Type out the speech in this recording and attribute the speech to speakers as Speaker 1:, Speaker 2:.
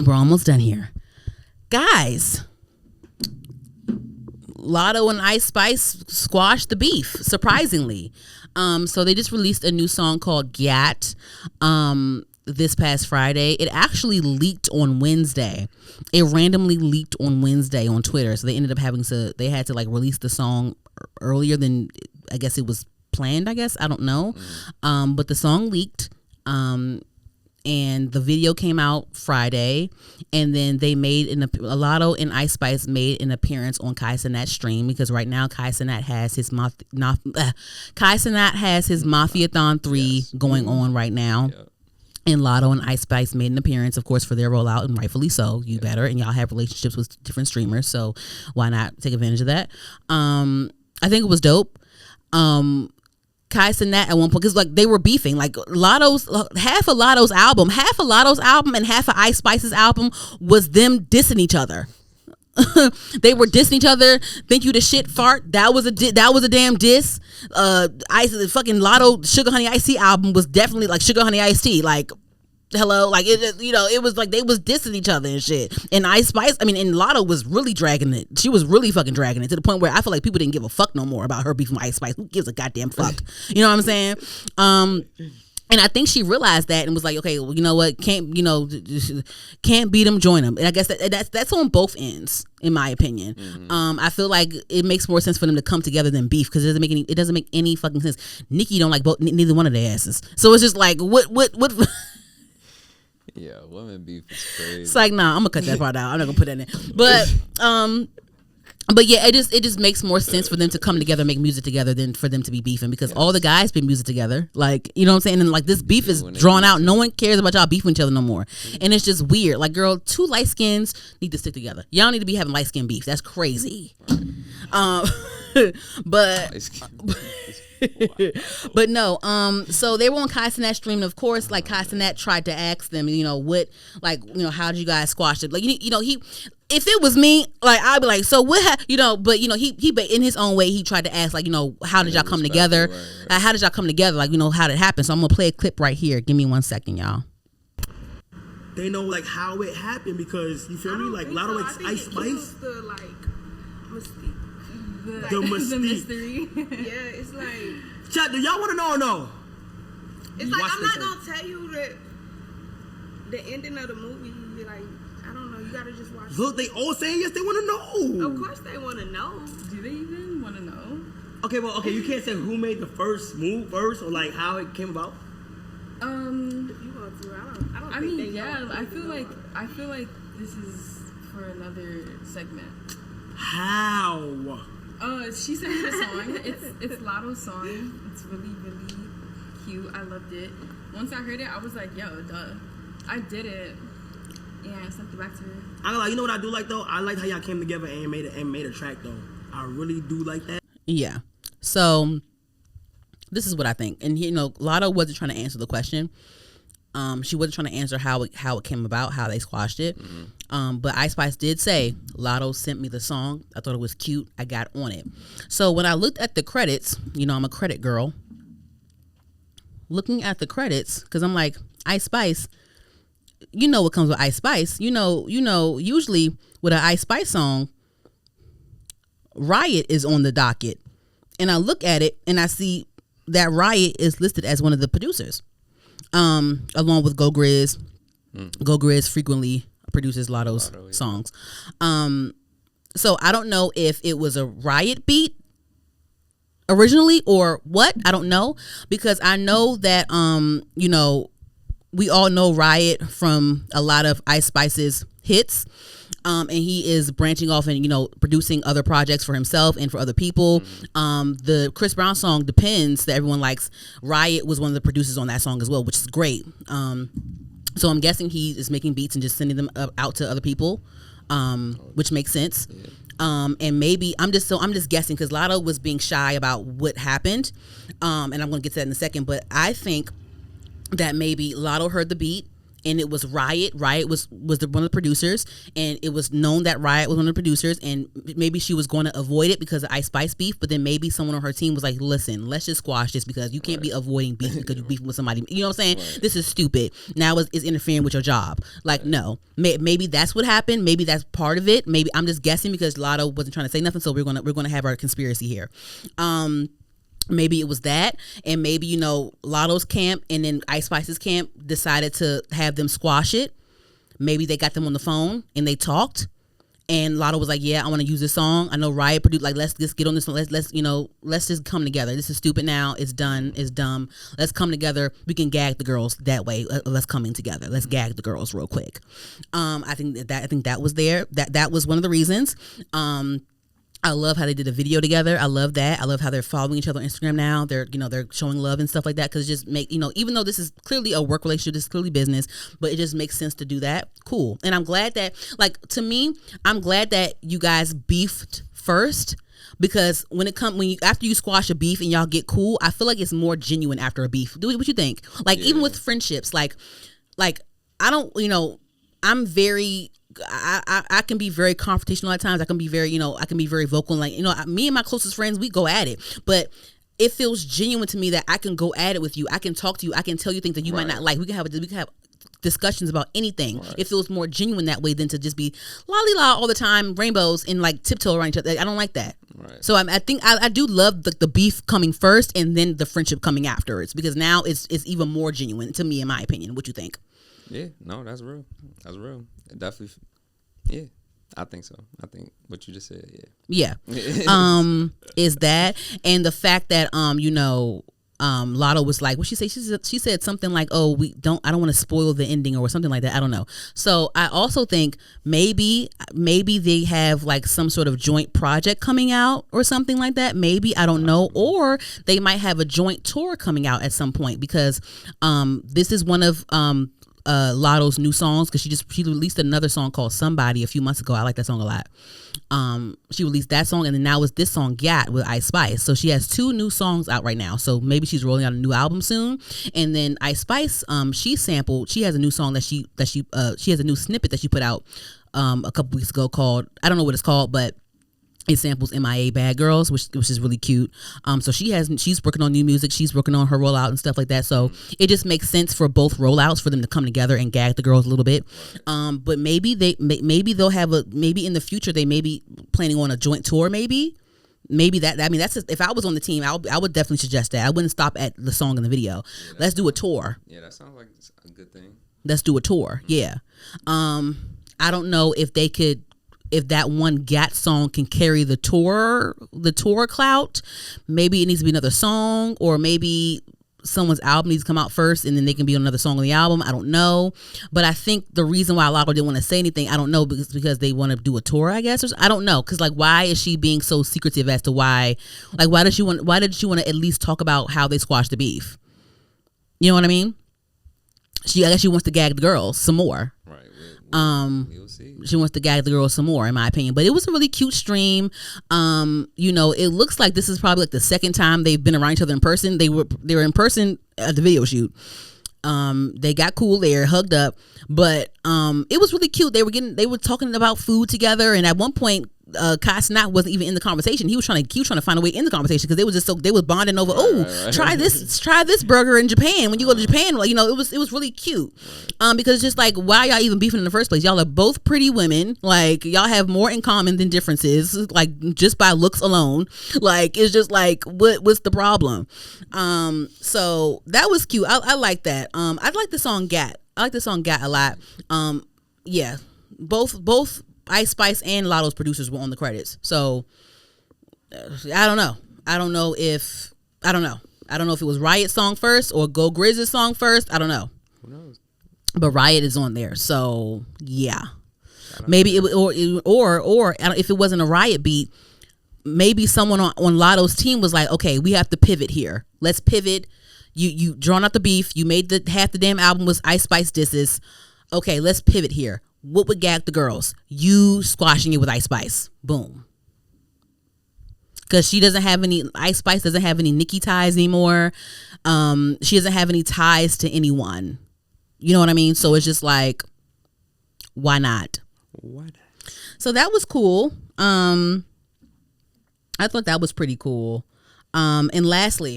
Speaker 1: We're almost done here. Guys, Latto and Ice Spice squashed the beef, surprisingly. So they just released a new song called Gat this past Friday. It actually leaked on Wednesday. It randomly leaked on Wednesday on Twitter. So they ended up they had to like release the song earlier than I guess it was planned, I guess. I don't know. But the song leaked. And the video came out Friday, and then they made Latto and Ice Spice made an appearance on Kai Cenat's stream, because right now Kai Cenat has his Mafiathon 3 going on right now. Yeah. And Latto and Ice Spice made an appearance, of course, for their rollout, and rightfully so. You better, and y'all have relationships with different streamers, so why not take advantage of that? I think it was dope. Kai Cenat at one point, because like they were beefing, like half of Latto's album and half of Ice Spice's album was them dissing each other. They were dissing each other. Think you the shit fart? That was a damn diss. Fucking Latto Sugar Honey Iced Tea album was definitely like Sugar Honey Iced Tea. Like, hello, like it was like they was dissing each other and shit. And Ice Spice, and Latto was really dragging it. She was really fucking dragging it to the point where I feel like people didn't give a fuck no more about her beefing with Ice Spice. Who gives a goddamn fuck? You know what I'm saying? And I think she realized that and was like, okay, well, you know what? Can't beat them, join them. And I guess that's on both ends, in my opinion. Mm-hmm. I feel like it makes more sense for them to come together than beef, because it doesn't make any fucking sense. Nikki don't like neither one of their asses, so it's just like what.
Speaker 2: Yeah, women beef is crazy.
Speaker 1: It's like, nah, I'm gonna cut that part out. I'm not gonna put that in. But yeah, it just makes more sense for them to come together, make music together, than for them to be beefing, because all the guys been music together. Like, you know what I'm saying? And like this beef is drawn out. No one cares about y'all beefing each other no more. And it's just weird. Like, girl, two light skins need to stick together. Y'all need to be having light skin beef. That's crazy. But no, so they were on Kai Cenat's stream, and of course, like Kai Cenat tried to ask them, how did you guys squash it? Like, if it was me, like, I'd be like, so what, but he in his own way, he tried to ask, like, how did y'all come together? Right. How did y'all come together? Like, how did it happen? So I'm gonna play a clip right here. Give me 1 second, y'all.
Speaker 3: They know like how it happened, because you feel me? Like Latto Ice Spice. The mystery.
Speaker 4: Yeah, it's like.
Speaker 3: Chat, do y'all want to know or no?
Speaker 4: It's like, I'm not gonna tell you the ending of the movie. Like, I don't know. You gotta just watch.
Speaker 3: Look, they all saying yes. They want to know.
Speaker 4: Of course, they want to know.
Speaker 5: Do they even want to know?
Speaker 3: Okay, well, you can't say who made the first move first, or like how it came about.
Speaker 4: If you want to, I don't.
Speaker 5: I feel like this is for another segment.
Speaker 3: How?
Speaker 5: She sent me the song. It's Latto's song. It's really, really cute. I loved it. Once I heard it, I was like, yo, duh. I did it. Yeah, I sent it back to her.
Speaker 3: You know what I do like though? I like how y'all came together and made a track though. I really do like that.
Speaker 1: Yeah. So this is what I think. And Latto wasn't trying to answer the question. She wasn't trying to answer how it came about, how they squashed it. Mm-hmm. But Ice Spice did say, Latto sent me the song. I thought it was cute. I got on it. So when I looked at the credits, I'm a credit girl. Looking at the credits, because I'm like, Ice Spice, what comes with Ice Spice. Usually with an Ice Spice song, Riot is on the docket. And I look at it and I see that Riot is listed as one of the producers. Along with Go Grizz. Go Grizz frequently produces Latto's songs. So I don't know if it was a Riot beat originally or what. I don't know, because I know that we all know Riot from a lot of Ice Spice's hits. And he is branching off and producing other projects for himself and for other people. The Chris Brown song Depends that everyone likes, Riot was one of the producers on that song as well, which is great. So I'm guessing he is making beats and just sending them out to other people, which makes sense. And maybe I'm just guessing, because Latto was being shy about what happened, and I'm going to get to that in a second. But I think that maybe Latto heard the beat and it was Riot. Riot was one of the producers, and it was known that Riot was one of the producers, and maybe she was going to avoid it because of Ice Spice beef, but then maybe someone on her team was like, listen, let's just squash this because you can't be avoiding beef because you're beefing with somebody. You know what I'm saying? This is stupid. Now it's interfering with your job. Like, no. Maybe that's what happened. Maybe that's part of it. Maybe I'm just guessing because Latto wasn't trying to say nothing, so we're gonna have our conspiracy here. Maybe it was that, and maybe, you know, Latto's camp and then Ice Spice's camp decided to have them squash it. Maybe they got them on the phone and they talked, and Latto was like, yeah, I want to use this song. I know Riot produced, like, let's just get on this one. Let's just come together. This is stupid now. It's done. It's dumb. Let's come together. We can gag the girls that way. Let's come in together. Let's gag the girls real quick. I think that was there. That was one of the reasons. I love how they did a video together. I love that. I love how they're following each other on Instagram now. They're showing love and stuff like that, because just make, even though this is clearly a work relationship, this is clearly business, but it just makes sense to do that. Cool. And I'm glad that, like, to me, I'm glad that you guys beefed first, because after you squash a beef and y'all get cool, I feel like it's more genuine after a beef. What you think? Like, even with friendships, like I don't, I'm very, I can be very confrontational at times. I can be very, I can be very vocal. Like, me and my closest friends, we go at it. But it feels genuine to me that I can go at it with you. I can talk to you. I can tell you things that you might not like. We can have discussions about anything. Right. It feels more genuine that way than to just be lolly la all the time, rainbows, and like tiptoe around each other. I don't like that. Right. So I think I do love the beef coming first and then the friendship coming afterwards, because now it's even more genuine to me, in my opinion. What you think?
Speaker 2: Yeah, no, that's real. That's real. It definitely, yeah, I think so. I think what you just said,
Speaker 1: yeah. Is that, and the fact that Latto was like, what she say? She said something like, "Oh, I don't want to spoil the ending," or something like that. I don't know. So I also think maybe they have like some sort of joint project coming out or something like that. Maybe, I don't know, or they might have a joint tour coming out at some point, because this is one of Latto's new songs, because she released another song called Somebody a few months ago. I like that song a lot. She released that song, and then now it's this song Gat with Ice Spice. So she has 2 new songs out right now. So maybe she's rolling out a new album soon. And then Ice Spice, she has a new song that she has a new snippet that she put out a couple weeks ago called, I don't know what it's called, but it samples MIA Bad Girls, which is really cute. So she's working on new music. She's working on her rollout and stuff like that. So it just makes sense for both rollouts for them to come together and gag the girls a little bit. But maybe they'll have maybe in the future they may be planning on a joint tour. Maybe that. I mean, that's if I was on the team, I would definitely suggest that. I wouldn't stop at the song and the video. Let's do a tour.
Speaker 2: Yeah, that sounds like a good thing.
Speaker 1: Let's do a tour. Yeah. I don't know if they could. If that one Gat song can carry the tour clout, maybe it needs to be another song, or maybe someone's album needs to come out first and then they can be on another song on the album. I don't know. But I think the reason why Latto didn't want to say anything, I don't know, because they want to do a tour, I guess, or I don't know. Because, like, why is she being so secretive as to why did she want to at least talk about how they squashed the beef? You know what I mean? I guess she wants to gag the girls some more.
Speaker 2: Right. We'll see.
Speaker 1: She wants to gag the girls some more, in my opinion. But it was a really cute stream. It looks like this is probably like the second time they've been around each other in person. They were in person at the video shoot. They got cool there, hugged up, but it was really cute. They were talking about food together, and at one point Kai Snap wasn't even in the conversation. He was trying to find a way in the conversation, because they was bonding over right. try this burger in Japan. When you go to Japan, like, it was really cute. Because it's just like, why y'all even beefing in the first place? Y'all are both pretty women. Like, y'all have more in common than differences, like, just by looks alone. Like, it's just like, what's the problem? So that was cute. I like that. I like the song Gat. I like the song Gat a lot. Yeah, both Ice Spice and Latto's producers were on the credits. So I don't know. I don't know if it was Riot's song first or Go Grizz's song first. I don't know.
Speaker 2: Who knows?
Speaker 1: But Riot is on there, so yeah. Maybe or if it wasn't a Riot beat, maybe someone on Latto's team was like, okay, we have to pivot here. Let's pivot. You drawn out the beef. You made half the damn album was Ice Spice disses. Okay, let's pivot here. What would gag the girls? You squashing it with Ice Spice. Boom. Because Ice Spice doesn't have any Nicki ties anymore. She doesn't have any ties to anyone. You know what I mean? So it's just like, why not?
Speaker 2: What?
Speaker 1: So that was cool. I thought that was pretty cool. And lastly,